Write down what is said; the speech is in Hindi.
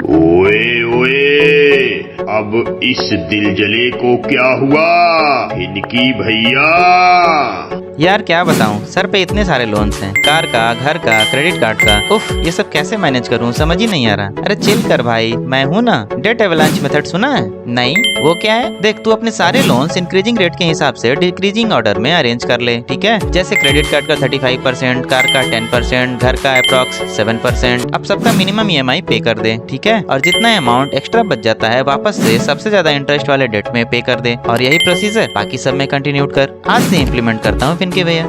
ओए ओए, अब इस दिलजले को क्या हुआ इनकी भैया? यार क्या बताऊं, सर पे इतने सारे लोन्स हैं, कार का, घर का, क्रेडिट कार्ड का। उफ, ये सब कैसे मैनेज करूं, समझ ही नहीं आ रहा। अरे चिल कर भाई, मैं हूं ना। डेट एवलांच मेथड सुना है? नहीं, वो क्या है? देख, तू अपने सारे लोन्स इंक्रीजिंग रेट के हिसाब से डिक्रीजिंग ऑर्डर में अरेंज कर ले, ठीक है? जैसे क्रेडिट कार्ड का 35%, कार का 10%, घर का अप्रॉक्स 7%। अब सबका मिनिमम EMI पे कर दे, ठीक है? और जितना अमाउंट एक्स्ट्रा बच जाता है वापस से सबसे ज्यादा इंटरेस्ट वाले डेट में पे कर दे। और यही प्रोसीजर बाकी सब में कंटिन्यू कर। आज से इम्प्लीमेंट करता हूँ फिनके भैया।